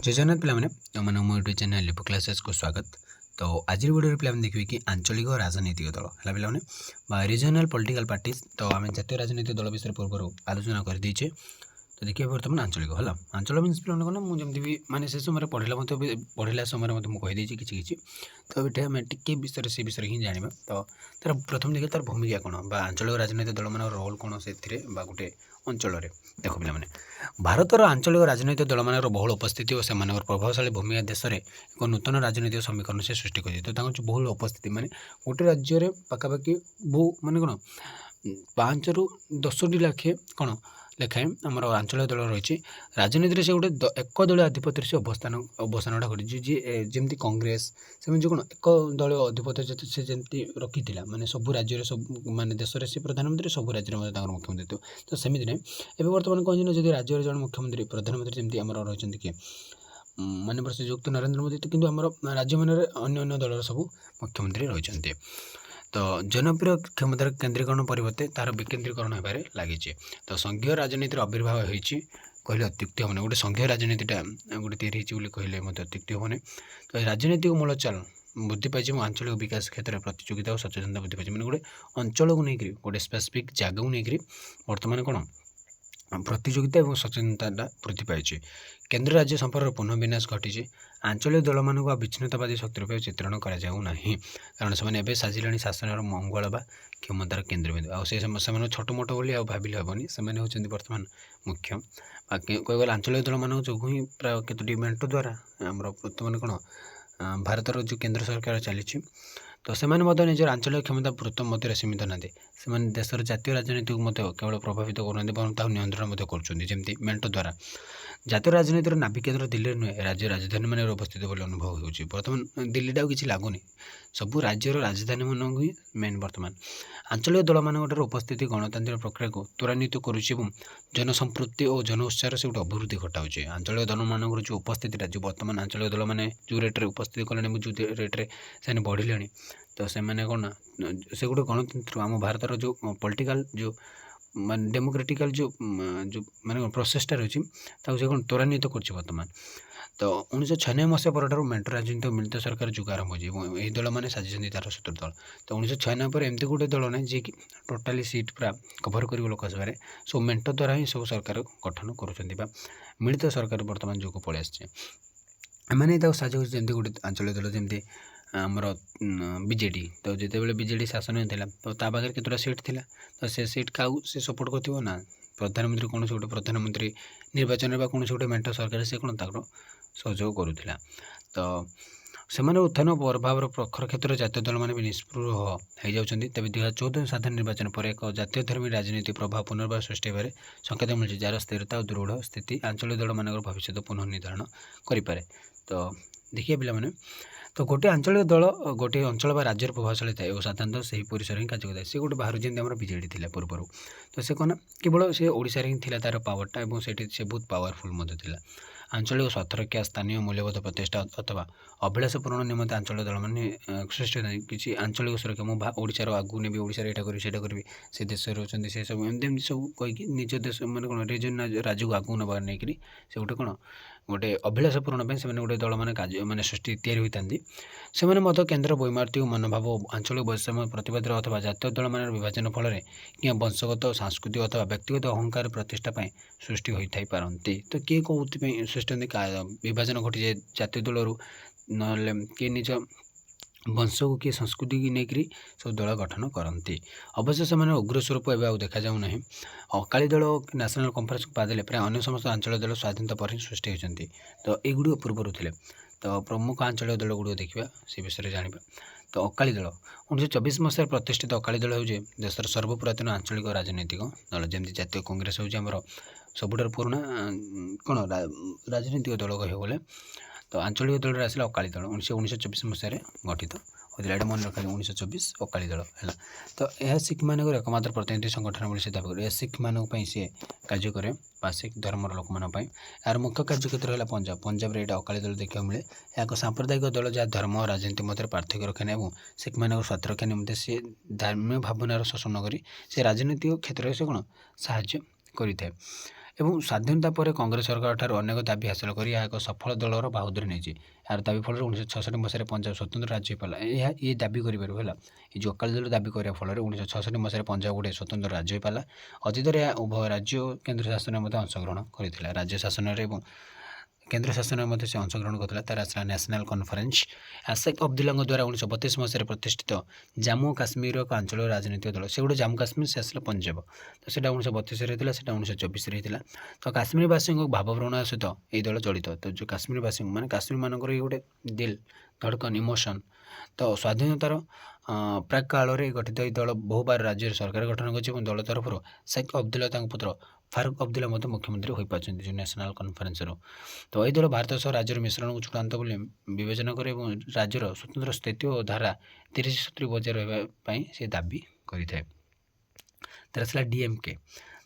जय जगन्नाथ पिलाମାନେ ତୁମମାନଙ୍କୁ ମୋ ୟୁଟ୍ୟୁବ୍ ଚ୍ୟାନେଲ୍ ଲିପୁ କ୍ଲାସେସ୍କୁ ସ୍ୱାଗତ। ତ ଆଜିର ଭିଡ଼ିଓରେ ପିଲାମାନେ ଦେଖିବେ କି ଆଞ୍ଚଳିକ ରାଜନୈତିକ ଦଳ ହେଲା ପିଲାମାନେ ବା ରିଜନାଲ୍ ପଲିଟିକାଲ୍ ପାର୍ଟିଜ୍। ତ ଆମେ ଜାତୀୟ ରାଜନୈତିକ ଦଳ ବିଷୟରେ ପୂର୍ବରୁ ଆଲୋଚନା କରିଦେଇଛେ। ତ ଦେଖିବା ବର୍ତ୍ତମାନ ଆଞ୍ଚଳିକ ହେଲା। ଆଞ୍ଚଳିକ ମିନ୍ସ ପିଲାମାନେ କ'ଣ, ମୁଁ ଯେମିତି ବି ମାନେ ସେ ସମୟରେ ପଢ଼ିଲା ସମୟରେ ମଧ୍ୟ ମୁଁ କହିଦେଇଛି କିଛି। ତ ଏଠି ଆମେ ଟିକେ ସେ ବିଷୟରେ ହିଁ ଜାଣିବା। ତ ତାର ପ୍ରଥମ ଦେଖିବା ତାର ଭୂମିକା କ'ଣ ବା ଆଞ୍ଚଳିକ ରାଜନୈତିକ ଦଳମାନଙ୍କର ରୋଲ୍ କ'ଣ ସେଥିରେ ବା ଗୋଟେ ଅଞ୍ଚଳରେ। ଦେଖ ପିଲାମାନେ, ଭାରତର ଆଞ୍ଚଳିକ ରାଜନୈତିକ ଦଳମାନଙ୍କର ବହୁଳ ଉପସ୍ଥିତି ଓ ସେମାନଙ୍କର ପ୍ରଭାବଶାଳୀ ଭୂମିକା ଦେଶରେ ଏକ ନୂତନ ରାଜନୈତିକ ସମୀକରଣ ସେ ସୃଷ୍ଟି କରିଛି। ତ ତାଙ୍କର ଯେଉଁ ବହୁଳ ଉପସ୍ଥିତି ମାନେ ଗୋଟେ ରାଜ୍ୟରେ ପାଖାପାଖି ବହୁ ମାନେ କ'ଣ 5ରୁ 10ଟି ଲେଖାଏଁ ଆମର ଆଞ୍ଚଳିକ ଦଳ ରହିଛି। ରାଜନୀତିରେ ସେ ଗୋଟେ ଏକ ଦଳୀୟ ଆଧିପତ୍ୟରେ ସେ ଅବସ୍ଥାନଟା କରିଛି। ଯିଏ ଯେମିତି କଂଗ୍ରେସ ସେମିତି ଯେଉଁ କ'ଣ ଏକ ଦଳୀୟ ଅଧିପତ୍ୟ ସେ ଯେମିତି ରଖିଥିଲା, ମାନେ ସବୁ ରାଜ୍ୟରେ ସବୁ ମାନେ ଦେଶରେ ସେ ପ୍ରଧାନମନ୍ତ୍ରୀ, ସବୁ ରାଜ୍ୟରେ ମଧ୍ୟ ତାଙ୍କର ମୁଖ୍ୟମନ୍ତ୍ରୀ ଥିବ। ତ ସେମିତି ନାହିଁ। ଏବେ ବର୍ତ୍ତମାନ କ'ଣ ନା, ଯଦି ରାଜ୍ୟରେ ଜଣେ ମୁଖ୍ୟମନ୍ତ୍ରୀ ପ୍ରଧାନମନ୍ତ୍ରୀ ଯେମିତି ଆମର ରହିଛନ୍ତି କିଏ ମାନେ ଶ୍ରୀଯୁକ୍ତ ନରେନ୍ଦ୍ର ମୋଦି, କିନ୍ତୁ ଆମର ରାଜ୍ୟମାନରେ ଅନ୍ୟ ଦଳର ସବୁ ମୁଖ୍ୟମନ୍ତ୍ରୀ ରହିଛନ୍ତି। ତ ଜନପ୍ରିୟ କ୍ଷମତାର କେନ୍ଦ୍ରୀକରଣ ପରିବର୍ତ୍ତେ ତାହାର ବିକେନ୍ଦ୍ରୀକରଣ ହେବାରେ ଲାଗିଛି। ତ ସଂଘୀୟ ରାଜନୀତିର ଆବିର୍ଭାବ ହୋଇଛି କହିଲେ ଅତ୍ୟୁକ୍ତି ହେବନି। ଗୋଟେ ସଂଘୀୟ ରାଜନୀତିଟା ଗୋଟେ ତିଆରି ହେଇଛି ବୋଲି କହିଲେ ମଧ୍ୟ ଅତ୍ୟୁକ୍ତି ହେବନି। ତ ଏ ରାଜନୈତିକ ମୂଳ ଚାଲ ବୃଦ୍ଧି ପାଇଛି ଏବଂ ଆଞ୍ଚଳିକ ବିକାଶ କ୍ଷେତ୍ରରେ ପ୍ରତିଯୋଗିତା ଓ ସଚେତନତା ବୃଦ୍ଧି ପାଇଛି। ମାନେ ଗୋଟେ ଅଞ୍ଚଳକୁ ନେଇକରି ଗୋଟେ ସ୍ପେସିଫିକ୍ ଜାଗାକୁ ନେଇକରି ବର୍ତ୍ତମାନ କ'ଣ ପ୍ରତିଯୋଗିତା ଏବଂ ସଚେତନତାଟା ବୃଦ୍ଧି ପାଇଛି। କେନ୍ଦ୍ର ରାଜ୍ୟ ସମ୍ପର୍କର ପୁନଃବିନ୍ୟାସ ଘଟିଛି। ଆଞ୍ଚଳିକ ଦଳମାନଙ୍କୁ ଆଉ ବିଚ୍ଛିନ୍ନତାବାଦୀ ଶକ୍ତି ରୂପେ ଚିତ୍ରଣ କରାଯାଉ ନାହିଁ, କାରଣ ସେମାନେ ଏବେ ସାଜିଲେଣି ଶାସନର ମଙ୍ଗଳ ବା କ୍ଷମତାର କେନ୍ଦ୍ରବିନ୍ଦୁ। ଆଉ ସେମାନେ ଛୋଟ ମୋଟ ବୋଲି ଆଉ ଭାବିଲେ ହେବନି, ସେମାନେ ହେଉଛନ୍ତି ବର୍ତ୍ତମାନ ମୁଖ୍ୟ। ବାକି କହିଗଲେ ଆଞ୍ଚଳିକ ଦଳମାନଙ୍କ ଯୋଗୁଁ ହିଁ ପ୍ରାୟ କେତୋଟି ମେଣ୍ଟ ଦ୍ୱାରା ଆମର ବର୍ତ୍ତମାନ କ'ଣ ଭାରତର ଯେଉଁ କେନ୍ଦ୍ର ସରକାର ଚାଲିଛି, ତ ସେମାନେ ମଧ୍ୟ ନିଜର ଆଞ୍ଚଳିକ କ୍ଷମତା ବୃତ୍ତ ମଧ୍ୟରେ ସୀମିତ ନାହାନ୍ତି। ସେମାନେ ଦେଶର ଜାତୀୟ ରାଜନୀତିକୁ ମଧ୍ୟ କେବଳ ପ୍ରଭାବିତ କରୁନାହାନ୍ତି, ବରଂ ତାକୁ ନିୟନ୍ତ୍ରଣ ମଧ୍ୟ କରୁଛନ୍ତି, ଯେମିତି ମେଣ୍ଟ ଦ୍ୱାରା। ଜାତୀୟ ରାଜନୀତିର ନାଭିକେନ୍ଦ୍ର ଦିଲ୍ଲୀରେ ନୁହେଁ, ରାଜ୍ୟ ରାଜଧାନୀମାନଙ୍କରେ ଅବସ୍ଥିତ ବୋଲି ଅନୁଭବ ହେଉଛି। ବର୍ତ୍ତମାନ ଦିଲ୍ଲୀଟା ଆଉ କିଛି ଲାଗୁନି, ସବୁ ରାଜ୍ୟର ରାଜଧାନୀମାନଙ୍କୁ ହିଁ ମେନ୍। ବର୍ତ୍ତମାନ ଆଞ୍ଚଳିକ ଦଳମାନଙ୍କଠାରୁ ଉପସ୍ଥିତି ଗଣତାନ୍ତ୍ରିକ ପ୍ରକ୍ରିୟାକୁ ତ୍ୱରାନ୍ୱିତ କରୁଛି ଏବଂ ଜନସମ୍ପୃକ୍ତି ଓ ଜନ ଉତ୍ସାହର ସେ ଗୋଟେ ଅଭିବୃଦ୍ଧି ଘଟାଉଛି। ଆଞ୍ଚଳିକ ଦଳମାନଙ୍କର ଯେଉଁ ଉପସ୍ଥିତିଟା, ଯେଉଁ ବର୍ତ୍ତମାନ ଆଞ୍ଚଳିକ ଦଳମାନେ ଯେଉଁ ରେଟ୍ରେ ଉପସ୍ଥିତି କଲେଣି ଏବଂ ଯେଉଁ ରେଟ୍ରେ ସେମାନେ ବଢ଼ିଲେଣି, ତ ସେମାନେ କ'ଣ ନା ସେ ଗୋଟେ ଗଣତନ୍ତ୍ର ଆମ ଭାରତର ଯେଉଁ ପଲିଟିକାଲ୍ ଯେଉଁ ମାନେ ଡେମୋକ୍ରାଟିକାଲ୍ ଯେଉଁ ମାନେ ପ୍ରୋସେସ୍ଟା ରହିଛି, ତାକୁ ସେ କ'ଣ ତ୍ୱରାନ୍ୱିତ କରୁଛି ବର୍ତ୍ତମାନ। ତ 1996 ମସିହା ପରଠାରୁ ମେଣ୍ଟ ରାଜନୀତି ଓ ମିଳିତ ସରକାର ଯୁଗ ଆରମ୍ଭ ହୋଇଛି ଏବଂ ଏହି ଦଳମାନେ ସାଜିଛନ୍ତି ତା'ର ସୂତ୍ର ଦଳ। ତ 1996 ପରେ ଏମିତି ଗୋଟେ ଦଳ ନାହିଁ ଯିଏକି ଟୋଟାଲି ସିଟ୍ ପୁରା କଭର୍ କରିବ ଲୋକସଭାରେ। ସବୁ ମେଣ୍ଟ ଦ୍ୱାରା ହିଁ ସବୁ ସରକାର ଗଠନ କରୁଛନ୍ତି ବା ମିଳିତ ସରକାର ବର୍ତ୍ତମାନ ଯୁଗ ପଳେଇ ଆସିছে। ଏମାନେ ତାକୁ ସାଜିଛନ୍ତି ଯେମିତି ଗୋଟେ ଆଞ୍ଚଳିକ ଦଳ, ଯେମିତି ଆମର ବିଜେଡ଼ି। ତ ଯେତେବେଳେ ବିଜେଡ଼ି ଶାସନ ଥିଲା, ତ ତା ପାଖରେ କେତେଟା ସିଟ୍ ଥିଲା, ତ ସେ ସିଟ୍ କାହାକୁ ସେ ସପୋର୍ଟ କରିଥିବ ନା ପ୍ରଧାନମନ୍ତ୍ରୀ, କୌଣସି ଗୋଟେ ପ୍ରଧାନମନ୍ତ୍ରୀ ନିର୍ବାଚନରେ ବା କୌଣସି ଗୋଟେ ମେଣ୍ଟ ସରକାର ସେ କ'ଣ ତାଙ୍କର ସହଯୋଗ କରୁଥିଲା। ତ ସେମାନେ ଉତ୍ଥାନ ପ୍ରଭାବର ପ୍ରଖର କ୍ଷେତ୍ରରେ ଜାତୀୟ ଦଳମାନେ ବି ନିଷ୍ପୃହ ହୋଇଯାଉଛନ୍ତି। ତେବେ 2014 ସାଧାରଣ ନିର୍ବାଚନ ପରେ ଏକ ଜାତୀୟ ଧର୍ମୀ ରାଜନୀତି ପ୍ରଭାବ ପୁନର୍ବାର ସୃଷ୍ଟି ହେବାରେ ସଂକେତ ମିଳିଛି, ଯାହାର ସ୍ଥିରତା ଓ ଦୃଢ଼ ସ୍ଥିତି ଆଞ୍ଚଳିକ ଦଳମାନଙ୍କର ଭବିଷ୍ୟତ ପୁନଃନିର୍ଦ୍ଧାରଣ କରିପାରେ। ତ ଦେଖିବା ପିଲାମାନେ, ତ ଗୋଟିଏ ଆଞ୍ଚଳିକ ଦଳ ଗୋଟିଏ ଅଞ୍ଚଳ ବା ରାଜ୍ୟର ପ୍ରଭାବଶାଳୀ ଥାଏ ଓ ସାଧାରଣତଃ ସେହି ପରିସରରେ ହିଁ କାର୍ଯ୍ୟ କରିଥାଏ। ସେ ଗୋଟେ ବାହାରୁ ଯେମିତି ଆମର ବିଜେଡ଼ି ଥିଲା ପୂର୍ବରୁ, ତ ସେ କ'ଣ କେବଳ ସେ ଓଡ଼ିଶାରେ ହିଁ ଥିଲା ତା'ର ପାୱାରଟା, ଏବଂ ସେଠି ସେ ବହୁତ ପାୱାରଫୁଲ୍ ମଧ୍ୟ ଥିଲା। ଆଞ୍ଚଳିକ ସ୍ୱାର୍ଥରକ୍ଷା, ସ୍ଥାନୀୟ ମୂଲ୍ୟବୋଧ ପ୍ରତିଷ୍ଠା ଅଥବା ଅଭିଳାଷ ପୂରଣ ନିମନ୍ତେ ଆଞ୍ଚଳିକ ଦଳମାନେ ସୃଷ୍ଟି ହୋଇଥାଏ। କିଛି ଆଞ୍ଚଳିକ ସୁରକ୍ଷା, ମୁଁ ଓଡ଼ିଶାର ଆଗକୁ ନେବି, ଓଡ଼ିଶାରେ ଏଇଟା କରିବି ସେଇଟା କରିବି, ସେ ଦେଶରେ ରହୁଛନ୍ତି ସେ ସବୁ ଏମିତି ସବୁ କହିକି ନିଜ ଦେଶ ମାନେ କ'ଣ ରିଜନ୍ ରାଜ୍ୟକୁ ଆଗକୁ ନେବା ନେଇକରି ସେ ଗୋଟେ କ'ଣ ଗୋଟେ ଅଭିଳାଷ ପୂରଣ ପାଇଁ ସେମାନେ ଗୋଟେ ଦଳମାନେ ମାନେ ସୃଷ୍ଟି ତିଆରି ହୋଇଥାନ୍ତି। ସେମାନେ ମଧ୍ୟ କେନ୍ଦ୍ର ବୈମାର୍ତିକ ମନୋଭାବ, ଆଞ୍ଚଳିକ ବୈଷମ୍ୟ ପ୍ରତିବାଦର ଅଥବା ଜାତୀୟ ଦଳମାନର ବିଭାଜନ ଫଳରେ କିମ୍ବା ବଂଶଗତ, ସାଂସ୍କୃତିକ ଅଥବା ବ୍ୟକ୍ତିଗତ ଅହଙ୍କାର ପ୍ରତିଷ୍ଠା ପାଇଁ ସୃଷ୍ଟି ହୋଇଥାଇପାରନ୍ତି। ତ କିଏ କେଉଁଥିପାଇଁ ସୃଷ୍ଟି ହୁଅନ୍ତି, ବିଭାଜନ ଘଟିଯାଏ ଜାତୀୟ ଦଳରୁ, ନହେଲେ କିଏ ନିଜ ବଂଶକୁ, କିଏ ସଂସ୍କୃତିକୁ ନେଇକରି ସବୁ ଦଳ ଗଠନ କରନ୍ତି। ଅବଶ୍ୟ ସେମାନେ ଉଗ୍ରସ୍ୱରୂପ ଏବେ ଆଉ ଦେଖାଯାଉ ନାହିଁ। ଅକାଳୀ ଦଳ ଓ ନ୍ୟାସନାଲ୍ କନଫରେନ୍ସକୁ ବାଦ ଦେଲେ ପ୍ରାୟ ଅନ୍ୟ ସମସ୍ତ ଆଞ୍ଚଳିକ ଦଳ ସ୍ୱାଧୀନତା ପରେ ହିଁ ସୃଷ୍ଟି ହୋଇଛନ୍ତି। ତ ଏଗୁଡ଼ିକ ପୂର୍ବରୁ ଥିଲେ। ତ ପ୍ରମୁଖ ଆଞ୍ଚଳିକ ଦଳଗୁଡ଼ିକ ଦେଖିବା, ସେ ବିଷୟରେ ଜାଣିବା। ତ ଅକାଳୀ ଦଳ 1924 ମସିହାରେ ପ୍ରତିଷ୍ଠିତ ଅକାଳୀ ଦଳ ହେଉଛି ଦେଶର ସର୍ବପୁରାତନ ଆଞ୍ଚଳିକ ରାଜନୈତିକ ଦଳ। ଯେମିତି ଜାତୀୟ କଂଗ୍ରେସ ହେଉଛି ଆମର ସବୁଠାରୁ ପୁରୁଣା କ'ଣ ରାଜନୈତିକ ଦଳ କହିବାକୁ ଗଲେ, ତ ଆଞ୍ଚଳିକ ଦଳରେ ଆସିଲା ଅକାଳୀ ଦଳ 1924 ମସିହାରେ ଗଠିତ ହୋଇଥିଲା। ଏଇଟା ମନେ ରଖାଯାଏ, 1924 ଅକାଳୀ ଦଳ ହେଲା। ତ ଏହା ଶିଖମାନଙ୍କର ଏକମାତ୍ର ପ୍ରତିନିଧି ସଂଗଠନ ବୋଲି ସେ ଦାବି କରେ। ଏହା ଶିଖମାନଙ୍କ ପାଇଁ ସିଏ କାର୍ଯ୍ୟ କରେ ବା ଶିଖ ଧର୍ମର ଲୋକମାନଙ୍କ ପାଇଁ। ଏହାର ମୁଖ୍ୟ କାର୍ଯ୍ୟକ୍ଷେତ୍ର ହେଲା ପଞ୍ଜାବରେ ଏଇଟା ଅକାଳୀ ଦଳ ଦେଖିବାକୁ ମିଳେ। ଏହା ଏକ ସାମ୍ପ୍ରଦାୟିକ ଦଳ ଯାହା ଧର୍ମ ଓ ରାଜନୀତି ମଧ୍ୟରେ ପାର୍ଥକ୍ୟ ରଖେ ନାହିଁ ଏବଂ ଶିଖମାନଙ୍କର ସ୍ୱାର୍ଥ ରକ୍ଷା ନିମନ୍ତେ ସେ ଧର୍ମୀୟ ଭାବନାର ଶୋଷଣ କରି ସେ ରାଜନୈତିକ କ୍ଷେତ୍ରରେ ସେ କ'ଣ ସାହାଯ୍ୟ କରିଥାଏ। ଏବଂ ସ୍ୱାଧୀନତା ପରେ କଂଗ୍ରେସ ସରକାର ଠାରୁ ଅନେକ ଦାବି ହାସଲ କରି ଏହା ଏକ ସଫଳ ଦଳର ବାହୁଦୁରୀ ନେଇଛି। ଏହାର ଦାବି ଫଳରେ 1966 ମସିହାରେ ପଞ୍ଜାବ ସ୍ୱତନ୍ତ୍ର ରାଜ୍ୟ ହୋଇପାରିଲା। ଏ ଦାବି କରିପାରିବ ହେଲା, ଏ ଯେଉଁ ଅକାଳୀ ଦଳ ଦାବି କରିବା ଫଳରେ 1966 ମସିହାରେ ପଞ୍ଜାବ ଗୋଟିଏ ସ୍ୱତନ୍ତ୍ର ରାଜ୍ୟ ହୋଇପାରିଲା। ଅତୀତରେ ଏହା ଉଭୟ ରାଜ୍ୟ ଓ କେନ୍ଦ୍ର ଶାସନରେ ମଧ୍ୟ ଅଂଶଗ୍ରହଣ କରିଥିଲା। ରାଜ୍ୟ ଶାସନରେ ଏବଂ କେନ୍ଦ୍ର ଶାସନରେ ମଧ୍ୟ ସେ ଅଂଶଗ୍ରହଣ କରିଥିଲା। ତାର ଆସିଲା ନ୍ୟାସନାଲ୍ କନଫରେନ୍ସ। ଶେଖ୍ ଅବଦୁଲ୍ଲାଙ୍କ ଦ୍ୱାରା 1932 ମସିହାରେ ପ୍ରତିଷ୍ଠିତ ଜାମ୍ମୁ ଓ କାଶ୍ମୀରର ଏକ ଆଞ୍ଚଳିକ ରାଜନୈତିକ ଦଳ। ସେ ଗୋଟେ ଜାମ୍ମୁ କାଶ୍ମୀର, ସେ ଆସିଲା ପଞ୍ଜାବ। ତ ସେଇଟା 1932ରେ ହେଇଥିଲା, ସେଇଟା 1924ରେ ହେଇଥିଲା। ତ କାଶ୍ମୀରବାସୀଙ୍କ ଭାବପ୍ରବଣତା ସହିତ ଏଇ ଦଳ ଜଡ଼ିତ। ତ ଯେଉଁ କାଶ୍ମୀରବାସୀ ମାନେ କାଶ୍ମୀରମାନଙ୍କର ଏଇ ଗୋଟେ ଦିଲ୍ ଧଡ଼କନ ଇମୋସନ୍। ତ ସ୍ୱାଧୀନତାର ପ୍ରାକ୍ କାଳରେ ଗଠିତ ଏହି ଦଳ ବହୁବାର ରାଜ୍ୟରେ ସରକାର ଗଠନ କରିଛି ଏବଂ ଦଳ ତରଫରୁ ଶେଖ୍ ଅବଦୁଲ୍ଲା ତାଙ୍କ ପୁତ୍ର ଫାରୁକ୍ ଅବଦୁଲ୍ଲା ମଧ୍ୟ ମୁଖ୍ୟମନ୍ତ୍ରୀ ହୋଇପାରିଛନ୍ତି ଯେଉଁ ନ୍ୟାସନାଲ୍ କନଫରେନ୍ସରୁ। ତ ଏହି ଦଳ ଭାରତ ସହ ରାଜ୍ୟର ମିଶ୍ରଣକୁ ଚୂଡ଼ାନ୍ତ ବୋଲି ବିବେଚନା କରେ ଏବଂ ରାଜ୍ୟର ସ୍ୱତନ୍ତ୍ର ସ୍ଥିତି ଓ ଧାରା 30-70 ବଜାୟ ରହିବା ପାଇଁ ସେ ଦାବି କରିଥାଏ। ତାର ଆସିଲା DMK,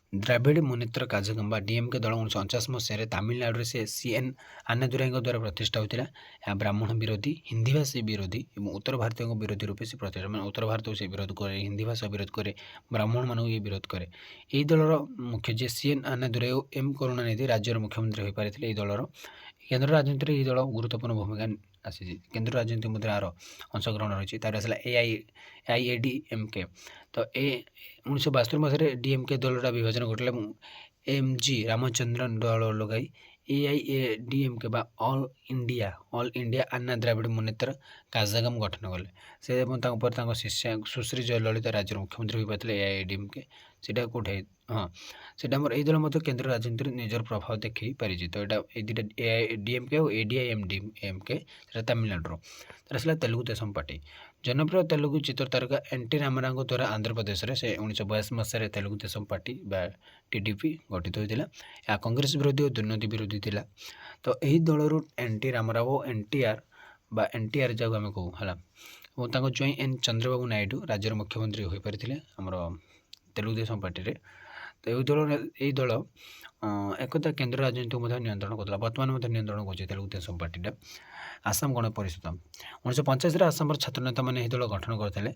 ଦ୍ରାବିଡ଼ ମୁନେତ୍ର କାଝଗମ୍ ବା DMK ଦଳ 1949 ମସିହାରେ ତାମିଲନାଡ଼ୁରେ ସେ CN ଆନ୍ନାଦୁରାଇଙ୍କ ଦ୍ୱାରା ପ୍ରତିଷ୍ଠା ହୋଇଥିଲା। ଏହା ବ୍ରାହ୍ମଣ ବିରୋଧୀ, ହିନ୍ଦୀ ଭାଷୀ ବିରୋଧୀ ଏବଂ ଉତ୍ତର ଭାରତୀୟଙ୍କ ବିରୋଧୀ ରୂପେ ସେ ପ୍ରତିଷ୍ଠା, ମାନେ ଉତ୍ତର ଭାରତକୁ ସେ ବିରୋଧ କରେ, ହିନ୍ଦୀ ଭାଷା ବିରୋଧ କରେ, ବ୍ରାହ୍ମଣମାନଙ୍କୁ ଇଏ ବିରୋଧ କରେ। ଏହି ଦଳର ମୁଖ୍ୟ ଯିଏ CN ଆନ୍ନାଦୁରାଇ ଓ M କରୁଣାନିଧି ରାଜ୍ୟର ମୁଖ୍ୟମନ୍ତ୍ରୀ ହୋଇପାରିଥିଲେ। ଏହି ଦଳର କେନ୍ଦ୍ର ରାଜନୀତିରେ ଏହି ଦଳ ଗୁରୁତ୍ୱପୂର୍ଣ୍ଣ ଭୂମିକା ଆସିଛି। କେନ୍ଦ୍ର ରାଜନୀତି ମଧ୍ୟରେ ଏହାର ଅଂଶଗ୍ରହଣ ରହିଛି। ତାର ଆସିଲା AIADMK। ତ 1972 ମସିହାରେ DMK ଦଳଟା ବିଭାଜନ ଘଟିଲା ଏବଂ MG ରାମଚନ୍ଦ୍ରନ ଦଳ ଲଗାଇ AIADMK ବା ଅଲ୍ ଇଣ୍ଡିଆ ଆନ୍ନା ଦ୍ରାବିଡ଼ ମୁନେତ୍ର କାଝଗମ୍ ଗଠନ କଲେ। ସେ ଏବଂ ତାଙ୍କ ପରେ ତାଙ୍କ ଶିଷ୍ୟା ସୁଶ୍ରୀ ଜୟଲଳିତା ରାଜ୍ୟର ମୁଖ୍ୟମନ୍ତ୍ରୀ ହୋଇପାରିଥିଲେ। AIADMK ସେଇଟା କେଉଁଠି, ହଁ ସେଇଟା ଆମର ଏହି ଦଳ ମଧ୍ୟ କେନ୍ଦ୍ର ରାଜନୀତିରେ ନିଜର ପ୍ରଭାବ ଦେଖାଇ ପାରିଛି। ତ ଏଇଟା ଏଇ ଦୁଇଟା AIADMK ଓ ADIMK ସେଇଟା ତାମିଲନାଡ଼ୁର। ତାର ଆସିଲା ତେଲୁଗୁ ଦେଶମ ପାର୍ଟି। ଜନପ୍ରିୟ ତେଲୁଗୁ ଚିତ୍ର ତାରକା NT ରାମାରାଓଙ୍କ ଦ୍ୱାରା ଆନ୍ଧ୍ରପ୍ରଦେଶରେ ସେ 1982 ମସିହାରେ ତେଲୁଗୁ ଦେଶମ ପାର୍ଟି ବା TDP ଗଠିତ ହୋଇଥିଲା। ଏହା କଂଗ୍ରେସ ବିରୋଧୀ ଓ ଦୁର୍ନୀତି ବିରୋଧୀ ଥିଲା। ତ ଏହି ଦଳରୁ NT ରାମାରାଓ ଓ NTR ଯାହାକୁ ଆମେ କହୁ ହେଲା, ଏବଂ ତାଙ୍କ ଜ୍ୱାଇଁ N ଚନ୍ଦ୍ରବାବୁ ନାଇଡୁ ରାଜ୍ୟର ମୁଖ୍ୟମନ୍ତ୍ରୀ ହୋଇପାରିଥିଲେ ଆମର ତେଲୁଗୁ ଦେଶମ ପାର୍ଟିରେ। ତ ଏହି ଦଳ ଏକଦା କେନ୍ଦ୍ର ରାଜନୀତିକୁ ମଧ୍ୟ ନିୟନ୍ତ୍ରଣ କରୁଥିଲା, ବର୍ତ୍ତମାନ ମଧ୍ୟ ନିୟନ୍ତ୍ରଣ କରୁଛି ତେଲୁଗୁ ଦେଶମ ପାର୍ଟିଟା। ଆସାମ ଗଣ ପରିଷଦ 1985ରେ ଆସାମର ଛାତ୍ରନେତାମାନେ ଏହି ଦଳ ଗଠନ କରିଥିଲେ।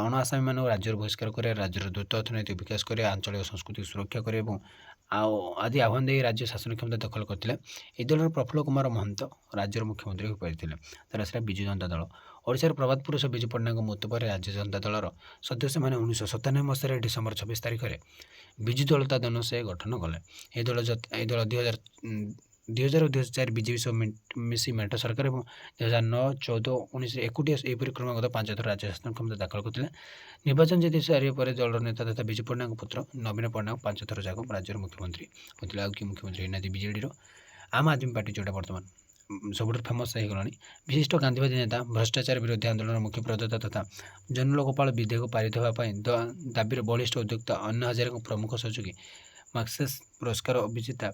ଅଣ ଆସାମୀମାନଙ୍କୁ ରାଜ୍ୟରୁ ବହିଷ୍କାର କରିବା, ରାଜ୍ୟର ଦ୍ରୁତ ଅର୍ଥନୈତିକ ବିକାଶ କରିବା, ଆଞ୍ଚଳିକ ସଂସ୍କୃତିକୁ ସୁରକ୍ଷା କରିବା ଏବଂ ଆଦି ଆହ୍ୱାନ ଦେଇ ରାଜ୍ୟ ଶାସନ କ୍ଷମତା ଦଖଲ କରିଥିଲେ। ଏହି ଦଳର ପ୍ରଫୁଲ୍ଲ କୁମାର ମହନ୍ତ ରାଜ୍ୟର ମୁଖ୍ୟମନ୍ତ୍ରୀ ହୋଇପାରିଥିଲେ। ତାର ଆସିଲା ବିଜୁ ଜନତା ଦଳ। ଓଡ଼ିଶାର ପ୍ରବାଦ ପୁରୁଷ ବିଜୁ ପଟ୍ଟନାୟକଙ୍କ ମୃତ୍ୟୁ ପରେ ରାଜ୍ୟ ଜନତା ଦଳର ସଦସ୍ୟମାନେ 1997 ମସିହାରେ ଡିସେମ୍ବର 26 ତାରିଖରେ ବିଜୁ ଜନତା ଦଳ ସେ ଗଠନ କଲେ। ଏହି ଦଳ 2000 ଓ 2004 ବିଜେପି ସହ ମିଶି ମେଣ୍ଟ ସରକାର ଏବଂ 2009, 2014 ଓ 2019ରେ ଏକୁଟିଆ ଏହିପରି କ୍ରମାଗତ 5 ଥର ରାଜ୍ୟ ଶାସନ କ୍ଷମତା ଦାଖଲ କରିଥିଲେ। ନିର୍ବାଚନ ଜିତି ସାରିବା ପରେ ଦଳର ନେତା ତଥା ବିଜୁ ପଟ୍ଟନାୟକଙ୍କ ପୁତ୍ର ନବୀନ ପଟ୍ଟନାୟକ 5 ଥର ଯାକ ରାଜ୍ୟର ମୁଖ୍ୟମନ୍ତ୍ରୀ ହୋଇଥିଲେ। ଆଉ କିଏ ମୁଖ୍ୟମନ୍ତ୍ରୀ ହୋଇନାହାନ୍ତି ବିଜେଡ଼ିର। ଆମ ଆଦମୀ ପାର୍ଟି ଯେଉଁଟା ବର୍ତ୍ତମାନ ସବୁଠାରୁ ଫେମସ୍ ହେଇଗଲାଣି। ବିଶିଷ୍ଟ ଗାନ୍ଧୀବାଦୀ ନେତା, ଭ୍ରଷ୍ଟାଚାର ବିରୋଧୀ ଆନ୍ଦୋଳନର ମୁଖ୍ୟ ପ୍ରଦାତା ତଥା ଜନଲୋକପାଳ ବିଧେୟକ ପାରିତ ହେବା ପାଇଁ ଦାବିରେ ବଳିଷ୍ଠ ଉଦ୍ୟୋକ୍ତା ଅନ୍ନା ହଜାରେଙ୍କ ପ୍ରମୁଖ ସହଯୋଗୀ, ମାକ୍ସେସ୍ ପୁରସ୍କାର ଅଭିନେତା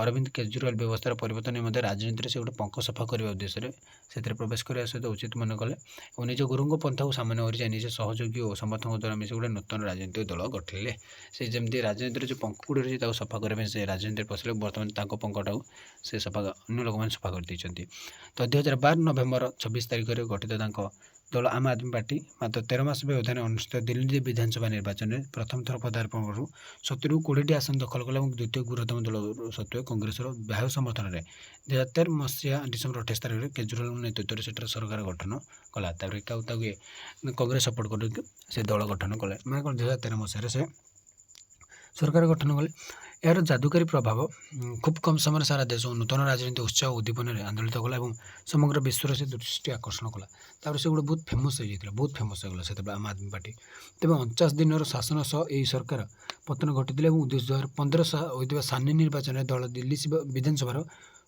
ଅରବିନ୍ଦ କେଜରିୱାଲ ବ୍ୟବସ୍ଥାର ପରିବର୍ତ୍ତନ ନିମନ୍ତେ ରାଜନୀତିରେ ସେ ଗୋଟେ ପଙ୍କ ସଫା କରିବା ଉଦ୍ଦେଶ୍ୟରେ ସେଥିରେ ପ୍ରବେଶ କରିବା ସହିତ ଉଚିତ ମନେ କଲେ ଏବଂ ନିଜ ଗୁରୁଙ୍କ ପନ୍ଥାକୁ ସାମାନ୍ୟ କରିଯାଇ ନିଜ ସହଯୋଗୀ ଓ ସମର୍ଥକଙ୍କ ଦ୍ୱାରା ମିଶି ଗୋଟେ ନୂତନ ରାଜନୈତିକ ଦଳ ଗଠିଲେ। ସେ ଯେମିତି ରାଜନୀତିରେ ଯେଉଁ ପଙ୍କ ଗୁଡ଼ିକ ରହିଛି ତାକୁ ସଫା କରିବା ପାଇଁ ସେ ରାଜନୀତିରେ ପଶିଲେ। ବର୍ତ୍ତମାନ ତାଙ୍କ ପଙ୍କଟାକୁ ସେ ଅନ୍ୟ ଲୋକମାନେ ସଫା କରିଦେଇଛନ୍ତି। ତ 2012 ନଭେମ୍ବର 26 ତାରିଖରେ ଗଠିତ ତାଙ୍କ ଦଳ ଆମ ଆଦମୀ ପାର୍ଟି ମାତ୍ର 13 ମାସ ବ୍ୟବଧାନରେ ଅନୁଷ୍ଠିତ ଦିଲ୍ଲୀ ବିଧାନସଭା ନିର୍ବାଚନରେ ପ୍ରଥମ ଥର ପଦାର୍ପଣରୁ 70ରୁ 20ଟି ଆସନ ଦଖଲ କଲା ଏବଂ ଦ୍ୱିତୀୟ ବୃହତ୍ତମ ଦଳ ସତ୍ତ୍ୱେ କଂଗ୍ରେସର ବାହ୍ୟ ସମର୍ଥନରେ 2013 ମସିହା ଡିସେମ୍ବର 28 ତାରିଖରେ କେଜରିୱାଲଙ୍କ ନେତୃତ୍ୱରେ ସେଠାରେ ସରକାର ଗଠନ କଲା। ତାପରେ ତାକୁ କଂଗ୍ରେସ ସପୋର୍ଟ କରିକି ସେ ଦଳ ଗଠନ କଲେ। ମାନେ କ'ଣ 2013 ମସିହାରେ ସେ ସରକାର ଗଠନ କଲେ। ଏହାର ଯାଦୁକାରୀ ପ୍ରଭାବ ଖୁବ୍ କମ୍ ସମୟରେ ସାରା ଦେଶ ନୂତନ ରାଜନୀତି ଉତ୍ସାହ ଓ ଉଦ୍ଦୀପନରେ ଆନ୍ଦୋଳିତ କଲା ଏବଂ ସମଗ୍ର ବିଶ୍ୱର ସେ ଦୃଷ୍ଟି ଆକର୍ଷଣ କଲା। ତାପରେ ସେ ଗୋଟେ ବହୁତ ଫେମସ୍ ହେଇଯାଇଥିଲା, ବହୁତ ଫେମସ୍ ହେଇଗଲା ସେତେବେଳେ ଆମ ଆଦମୀ ପାର୍ଟି। ତେବେ 49 ଦିନର ଶାସନ ସହ ଏହି ସରକାର ପତନ ଘଟିଥିଲା ଏବଂ 2015 ହୋଇଥିବା ସାନି ନିର୍ବାଚନରେ ଦଳ ଦିଲ୍ଲୀ ବିଧାନସଭାର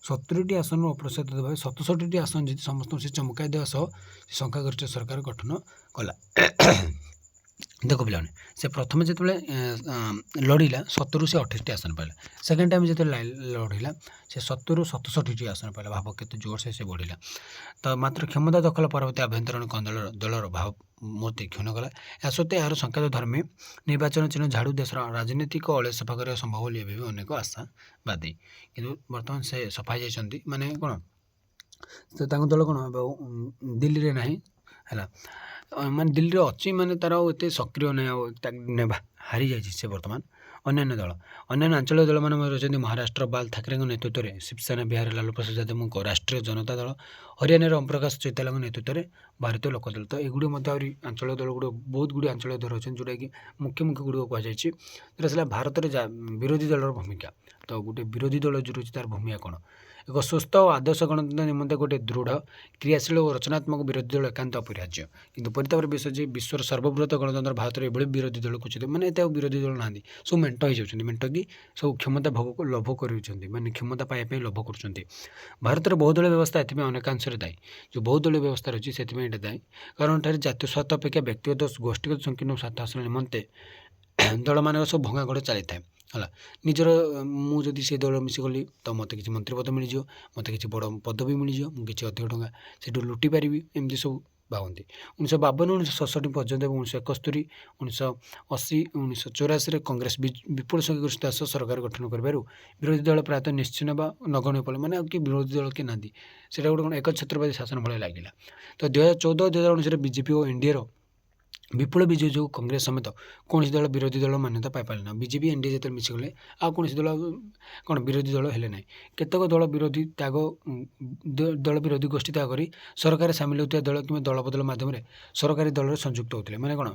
70ଟି ଆସନରୁ ଅପ୍ରସାରିତ ଭାବେ 67ଟି ଆସନ ଜିତି ସମସ୍ତଙ୍କୁ ସେ ଚମକାଇ ଦେବା ସହ ସଂଖ୍ୟାଗରିଷ୍ଠ ସରକାର ଗଠନ କଲା। ଦେଖ ପିଲାମାନେ, ସେ ପ୍ରଥମେ ଯେତେବେଳେ ଲଢ଼ିଲା 70ରୁ ସେ 28ଟି ଆସନ ପାଇଲା। ସେକେଣ୍ଡ ଟାଇମ୍ ଯେତେବେଳେ ଲଢ଼ିଲା ସେ 70ରୁ 67ଟି ଆସନ ପାଇଲା। ଭାବ କେତେ ଜୋରସେ ସେ ବଢ଼ିଲା। ତ ମାତ୍ର କ୍ଷମତା ଦଖଲ ପରବର୍ତ୍ତୀ ଆଭ୍ୟନ୍ତରୀଣ ଦଳର ଭାବମୂର୍ତ୍ତି କ୍ଷୁଣ୍ଣ କଲା। ଏହା ସତ୍ତ୍ୱେ ଏହାର ସଂଖ୍ୟାତ ଧର୍ମୀ ନିର୍ବାଚନ ଚିହ୍ନ ଝାଡ଼ୁ ଦେଶର ରାଜନୈତିକ ଅଳିଆ ସଫା କରିବା ସମ୍ଭବ ବୋଲି ଏବେ ବି ଅନେକ ଆଶାବାଦୀ। କିନ୍ତୁ ବର୍ତ୍ତମାନ ସେ ସଫା ହେଇଯାଇଛନ୍ତି। ମାନେ କ'ଣ ତାଙ୍କ ଦଳ କ'ଣ ଦିଲ୍ଲୀରେ ନାହିଁ ହେଲା, ମାନେ ଦିଲ୍ଲୀରେ ଅଛି, ମାନେ ତାର ଆଉ ଏତେ ସକ୍ରିୟ ନାହିଁ, ଆଉ ହାରିଯାଇଛି ସେ ବର୍ତ୍ତମାନ ଅନ୍ୟାନ୍ୟ ଦଳ ଅନ୍ୟାନ୍ୟ ଆଞ୍ଚଳିକ ଦଳମାନେ ମଧ୍ୟ ରହିଛନ୍ତି ମହାରାଷ୍ଟ୍ର ବାଲ ଠାକରେଙ୍କ ନେତୃତ୍ୱରେ ଶିବସେନା, ବିହାର ଲାଲୁ ପ୍ରସାଦ ଯାଦବଙ୍କ ରାଷ୍ଟ୍ରୀୟ ଜନତା ଦଳ, ହରିୟାଣାର ଓମପ୍ରକାଶ ଚୌତାଲାଙ୍କ ନେତୃତ୍ୱରେ ଭାରତୀୟ ଲୋକଦଳ। ତ ଏଗୁଡ଼ିକ ମଧ୍ୟ ଆହୁରି ଆଞ୍ଚଳିକ ଦଳ ଗୁଡ଼ିକ ବହୁତ ଗୁଡ଼ିଏ ଆଞ୍ଚଳିକ ଦଳ ଅଛନ୍ତି ଯେଉଁଟାକି ମୁଖ୍ୟ ଗୁଡ଼ିକ କୁହାଯାଇଛି। ଯେଉଁଟା ଥିଲା ଭାରତରେ ବିରୋଧୀ ଦଳର ଭୂମିକା। ତ ଗୋଟେ ବିରୋଧୀ ଦଳ ଯେଉଁ ରହିଛି ତାର ଭୂମିକା କ'ଣ? ଏକ ସୁସ୍ଥ ଓ ଆଦର୍ଶ ଗଣତନ୍ତ୍ର ନିମନ୍ତେ ଗୋଟେ ଦୃଢ଼, କ୍ରିୟାଶୀଳ ଓ ରଚନାତ୍ମକ ବିରୋଧୀ ଦଳ ଏକାନ୍ତ ଅପରିହାର୍ଯ୍ୟ। କିନ୍ତୁ ପରିତାପର ବିଷୟ ଯେ ବିଶ୍ୱର ସର୍ବବୃହତ ଗଣତନ୍ତ୍ର ଭାରତରେ ଏଭଳି ବିରୋଧୀ ଦଳ କୁଚିତ, ମାନେ ଏତେ ଆଉ ବିରୋଧୀ ଦଳ ନାହାନ୍ତି, ସବୁ ମେଣ୍ଟ ହେଇଯାଉଛନ୍ତି। ମେଣ୍ଟ କି ସବୁ କ୍ଷମତା ଭୋଗକୁ ଲୋଭ କରୁଛନ୍ତି, ମାନେ କ୍ଷମତା ପାଇବା ପାଇଁ ଲୋଭ କରୁଛନ୍ତି। ଭାରତର ବହୁଦଳୀୟ ବ୍ୟବସ୍ଥା ଏଥିପାଇଁ ଅନେକାଂଶରେ ଦାୟୀ। ଯେଉଁ ବହୁଦଳୀୟ ବ୍ୟବସ୍ଥା ରହିଛି ସେଥିପାଇଁ ଏଇଟା ଦାୟୀ, କାରଣ ଏଠାରେ ଜାତୀୟ ସ୍ୱାର୍ଥ ଅପେକ୍ଷା ବ୍ୟକ୍ତିଗତ ଗୋଷ୍ଠୀଗତ ସଂକୀର୍ଣ୍ଣ ସ୍ୱାର୍ଥ ହାସଲ ନିମନ୍ତେ ଦଳମାନଙ୍କର ସବୁ ଭଙ୍ଗାଗଢ଼ା ଚାଲିଥାଏ ହେଲା। ନିଜର ମୁଁ ଯଦି ସେ ଦଳ ମିଶିଗଲି ତ ମୋତେ କିଛି ମନ୍ତ୍ରୀ ପଦ ମିଳିଯିବ, ମୋତେ କିଛି ବଡ଼ ପଦବୀ ମିଳିଯିବ, ମୁଁ କିଛି ଅଧିକ ଟଙ୍କା ସେଠୁ ଲୁଟି ପାରିବି, ଏମିତି ସବୁ ଭାବନ୍ତି। 1952, 1967 ପର୍ଯ୍ୟନ୍ତ ଏବଂ 1971, 1980, 1984ରେ କଂଗ୍ରେସ ବିପୁଳ ସଂଖ୍ୟକ ସଦସ୍ୟ ସରକାର ଗଠନ କରିବାରୁ ବିରୋଧୀ ଦଳ ପ୍ରାୟତଃ ନିଶ୍ଚିହ୍ନ ବା ନଗଣ୍ୟ ପଡ଼ିଲେ, ମାନେ ଆଉ କି ବିରୋଧୀ ଦଳ କିଏ ନାହାନ୍ତି। ସେଇଟା ଗୋଟେ କ'ଣ ଏକଛତ୍ରବାଦୀ ଶାସନ ଭଳିଆ ଲାଗିଲା। ତ 2014, 2019ରେ ବିଜେପି ଓ ଏନ୍ଡିଏର ବିପୁଳ ବିଜୟ ଯୋଗୁଁ କଂଗ୍ରେସ ସମେତ କୌଣସି ଦଳ ବିରୋଧୀ ଦଳ ମାନ୍ୟତା ପାଇପାରିଲେ ନାହିଁ। ବିଜେପି ଏନ୍ଡିଏ ଯେତେବେଳେ ମିଶିଗଲେ ଆଉ କୌଣସି ଦଳ କ'ଣ ବିରୋଧୀ ଦଳ ହେଲେ ନାହିଁ। କେତେକ ଦଳ ବିରୋଧୀ ଦଳ ବିରୋଧୀ ଗୋଷ୍ଠୀ ତ୍ୟାଗ କରି ସରକାରରେ ସାମିଲ ହେଉଥିବା ଦଳ କିମ୍ବା ଦଳ ବଦଳ ମାଧ୍ୟମରେ ସରକାରୀ ଦଳରେ ସଂଯୁକ୍ତ ହେଉଥିଲେ। ମାନେ କ'ଣ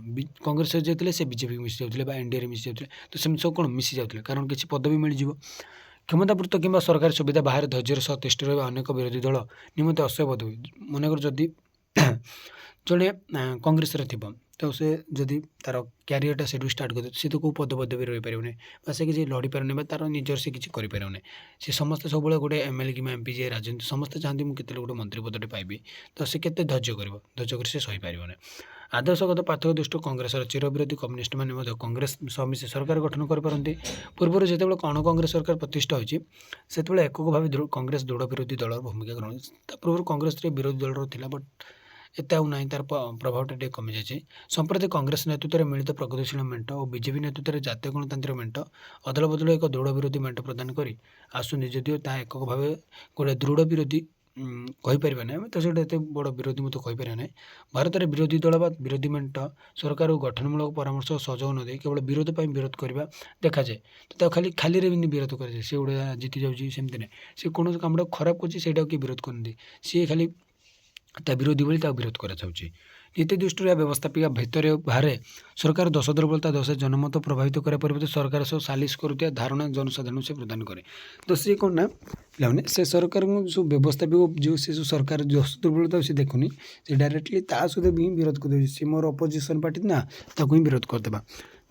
କଂଗ୍ରେସରେ ଯାଇଥିଲେ ସେ ବିଜେପିକୁ ମିଶି ଯାଉଥିଲେ ବା ଏନ୍ଡିଏରେ ମିଶି ଯାଉଥିଲେ। ତ ସେମିତି ସବୁ କ'ଣ ମିଶି ଯାଉଥିଲେ, କାରଣ କିଛି ପଦବୀ ମିଳିଯିବ। କ୍ଷମତାପୂର୍ତ୍ତ କିମ୍ବା ସରକାରୀ ସୁବିଧା ବାହାରେ ଧୈର୍ଯ୍ୟର ସହ ତିଷ୍ଠି ରହିବା ଅନେକ ବିରୋଧୀ ଦଳ ନିମନ୍ତେ ଅସହ୍ୟ ବୋଧ ହୁଏ। ମନେକର ଯଦି ଜଣେ କଂଗ୍ରେସରେ ଥିବ, ତ ସେ ଯଦି ତାର କ୍ୟାରିୟରଟା ସେଠୁ ଷ୍ଟାର୍ଟ କରିବ, ସେ ତ କେଉଁ ପଦପଦବୀ ରହିପାରିବନି ବା ସେ କିଛି ଲଢ଼ିପାରୁନି ବା ତାର ନିଜର ସେ କିଛି କରିପାରିବନି। ସେ ସମସ୍ତେ ସବୁବେଳେ ଗୋଟେ ଏମ୍ଏଲ୍ଏ କିମ୍ବା ଏମ୍ପି ଯେ ରାଜନୀତି ସମସ୍ତେ ଚାହାନ୍ତି ମୁଁ କେତେବେଳେ ଗୋଟେ ମନ୍ତ୍ରୀ ପଦଟେ ପାଇବି, ତ ସେ କେତେ ଧୈର୍ଯ୍ୟ କରିବ? ଧୈର୍ଯ୍ୟ କରି ସେ ସହିପାରିବନି। ଆଦର୍ଶଗତ ପାର୍ଥକ୍ୟ ଦୃଷ୍ଟିରୁ କଂଗ୍ରେସର ଚିରବିରୋଧୀ କମ୍ୟୁନିଷ୍ଟମାନେ ମଧ୍ୟ କଂଗ୍ରେସ ସହ ମିଶି ସରକାର ଗଠନ କରିପାରନ୍ତି। ପୂର୍ବରୁ ଯେତେବେଳେ ଅଣ କଂଗ୍ରେସ ସରକାର ପ୍ରତିଷ୍ଠା ହୋଇଛି ସେତେବେଳେ ଏକକ ଭାବେ କଂଗ୍ରେସ ଦୃଢ଼ ବିରୋଧୀ ଦଳର ଭୂମିକା ଗ୍ରହଣ କରିଛି। ତା ପୂର୍ବରୁ କଂଗ୍ରେସରେ ବିରୋଧୀ ଦଳର ଥିଲା, ବଟ୍ ଏତେ ଆଉ ନାହିଁ, ତାର ପ୍ରଭାବଟା ଟିକେ କମିଯାଇଛି। ସମ୍ପ୍ରତି କଂଗ୍ରେସ ନେତୃତ୍ୱରେ ମିଳିତ ପ୍ରଗତିଶୀଳ ମେଣ୍ଟ ଓ ବିଜେପି ନେତୃତ୍ୱରେ ଜାତୀୟ ଗଣତାନ୍ତ୍ରିକ ମେଣ୍ଟ ଅଦଳ ବଦଳ ଏକ ଦୃଢ଼ ବିରୋଧୀ ମେଣ୍ଟ ପ୍ରଦାନ କରି ଆସୁଛନ୍ତି। ଯଦିଓ ତାହା ଏକକ ଭାବେ ଗୋଟେ ଦୃଢ଼ ବିରୋଧୀ କହିପାରିବା ନାହିଁ, ଆମେ ତ ସେଇଟା ଏତେ ବଡ଼ ବିରୋଧୀ ମୁଁ ତ କହିପାରିବା ନାହିଁ। ଭାରତରେ ବିରୋଧୀ ଦଳ ବା ବିରୋଧୀ ମେଣ୍ଟ ସରକାରକୁ ଗଠନମୂଳକ ପରାମର୍ଶ ଓ ସହଯୋଗ ନ ଦେଇ କେବଳ ବିରୋଧ ପାଇଁ ବିରୋଧ କରିବା ଦେଖାଯାଏ। ତ ତାକୁ ଖାଲିରେ ବି ବିରୋଧ କରାଯାଏ। ସେ ଗୋଟେ ଜିତି ଯାଉଛି ସେମିତି ନାହିଁ, ସେ କୌଣସି କାମଟାକୁ ଖରାପ କରୁଛି ସେଇଟାକୁ କିଏ ବିରୋଧ କରନ୍ତି, ସିଏ ଖାଲି ତା ବିରୋଧୀ ଭଳି ତାକୁ ବିରୋଧ କରାଯାଉଛି। ନୀତି ଦୃଷ୍ଟିରୁ ଏହା ବ୍ୟବସ୍ଥାପିକା ଭିତରେ ବାହାରେ ସରକାର ଦୋଷ ଦୁର୍ବଳତା ଦୋଷ ଜନମତ ପ୍ରଭାବିତ କରିବା ପରିବର୍ତ୍ତେ ସରକାର ସହ ସାଲିସ କରୁଥିବା ଧାରଣା ଜନସାଧାରଣଙ୍କୁ ସେ ପ୍ରଦାନ କରେ। ତ ସିଏ କ'ଣ ନା ପିଲାମାନେ ସେ ସରକାରଙ୍କୁ ସବୁ ବ୍ୟବସ୍ଥାପିକ ଯେଉଁ ସେ ଯେଉଁ ସରକାର ଦୋଷ ଦୁର୍ବଳତା ସେ ଦେଖୁନି, ସେ ଡାଇରେକ୍ଟଲି ତା ସହିତ ବି ହିଁ ବିରୋଧ କରିଦେଉଛି। ସେ ମୋର ଅପୋଜିସନ୍ ପାର୍ଟି ନା, ତାକୁ ହିଁ ବିରୋଧ କରିଦେବା।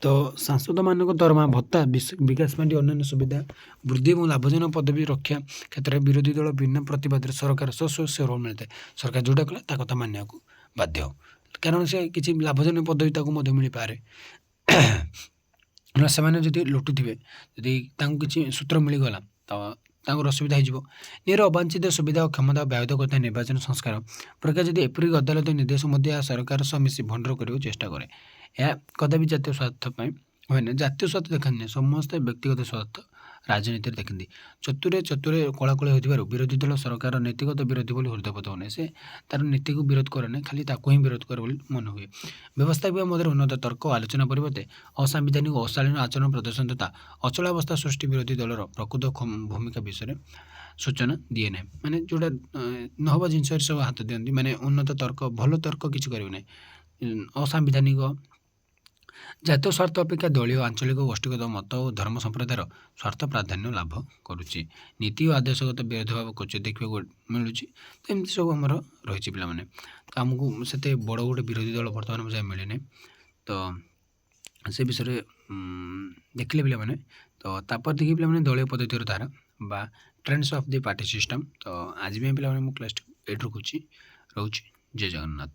ତ ସାଂସଦମାନଙ୍କ ଦରମା ଭତ୍ତା, ବିକାଶ ପାଣ୍ଠି, ଅନ୍ୟାନ୍ୟ ସୁବିଧା ବୃଦ୍ଧି ଏବଂ ଲାଭଜନକ ପଦବୀ ରକ୍ଷା କ୍ଷେତ୍ରରେ ବିରୋଧୀ ଦଳ ବିନା ପ୍ରତିବାଦରେ ସରକାର ସେ ରୋଲ୍ ମିଳିଥାଏ। ସରକାର ଯେଉଁଟା କଲା ତା କଥା ମାନିବାକୁ ବାଧ୍ୟ, କାରଣ ସେ କିଛି ଲାଭଜନକ ପଦବୀ ତାକୁ ମଧ୍ୟ ମିଳିପାରେ। ସେମାନେ ଯଦି ଲୁଟୁଥିବେ, ଯଦି ତାଙ୍କୁ କିଛି ସୂତ୍ର ମିଳିଗଲା ତ ତାଙ୍କର ଅସୁବିଧା ହେଇଯିବ। ନିଜର ଅବାଞ୍ଛିତ ସୁବିଧା ଓ କ୍ଷମତା ବ୍ୟାହତ କରିଥାଏ ନିର୍ବାଚନ ସଂସ୍କାର ପ୍ରକ୍ରିୟା ଯଦି ଏପରିକି ଅଦାଲତ ନିର୍ଦ୍ଦେଶ ମଧ୍ୟ ଏହା ସରକାର ସହ ମିଶି ଭଣ୍ଡର କରିବାକୁ ଚେଷ୍ଟା କରେ। ଏହା କଦାପି ଜାତୀୟ ସ୍ୱାର୍ଥ ପାଇଁ ହୁଏନି। ଜାତୀୟ ସ୍ୱାର୍ଥ ଦେଖନ୍ତି ନାହିଁ, ସମସ୍ତେ ବ୍ୟକ୍ତିଗତ ସ୍ୱାର୍ଥ ରାଜନୀତିରେ ଦେଖନ୍ତି। ଚତୁରେ କଳାକଳି ହୋଇଥିବାରୁ ବିରୋଧୀ ଦଳ ସରକାର ନୀତିଗତ ବିରୋଧୀ ବୋଲି ହୃଦୟପତ ହୁଏ। ସେ ତାର ନୀତିକୁ ବିରୋଧ କରେ ନାହିଁ, ଖାଲି ତାକୁ ହିଁ ବିରୋଧ କରେ ବୋଲି ମନେ ହୁଏ। ବ୍ୟବସ୍ଥାପିକା ମଧ୍ୟରେ ଉନ୍ନତ ତର୍କ ଓ ଆଲୋଚନା ପରିବର୍ତ୍ତେ ଅସାମ୍ବିଧାନିକ ଓ ଅଶାଳୀନ ଆଚରଣ ପ୍ରଦର୍ଶନ ତଥା ଅଚଳାବସ୍ଥା ସୃଷ୍ଟି ବିରୋଧୀ ଦଳର ପ୍ରକୃତ ଭୂମିକା ବିଷୟରେ ସୂଚନା ଦିଏ ନାହିଁ। ମାନେ ଯେଉଁଟା ନ ହେବା ଜିନିଷରେ ସବୁ ହାତ ଦିଅନ୍ତି, ମାନେ ଉନ୍ନତ ତର୍କ ଭଲ ତର୍କ କିଛି କରିବେ ନାହିଁ। ଅସାମ୍ବିଧାନିକ ଜାତୀୟ ସ୍ୱାର୍ଥ ଅପେକ୍ଷା ଦଳୀୟ ଆଞ୍ଚଳିକ ଗୋଷ୍ଠୀଗତ ମତ ଓ ଧର୍ମ ସମ୍ପ୍ରଦାୟର ସ୍ୱାର୍ଥ ପ୍ରାଧାନ୍ୟ ଲାଭ କରୁଛି। ନୀତି ଓ ଆଦର୍ଶଗତ ବିରୋଧ ଭାବ କ୍ୱଚିତ ଦେଖିବାକୁ ମିଳୁଛି। ତ ଏମିତି ସବୁ ଆମର ରହିଛି ପିଲାମାନେ। ତ ଆମକୁ ସେତେ ବଡ଼ ଗୋଟେ ବିରୋଧୀ ଦଳ ବର୍ତ୍ତମାନ ଯାଏ ମିଳିନାହିଁ। ତ ସେ ବିଷୟରେ ଦେଖିଲେ ପିଲାମାନେ, ତ ତାପରେ ଦେଖିବେ ପିଲାମାନେ ଦଳୀୟ ପଦ୍ଧତିର ଧାରା ବା trends of the party system. ତ ଆଜି ପାଇଁ ପିଲାମାନେ ମୁଁ କ୍ଲାସ୍ ଏଇଠି ରଖୁଛି। ରହୁଛି। ଜୟ ଜଗନ୍ନାଥ।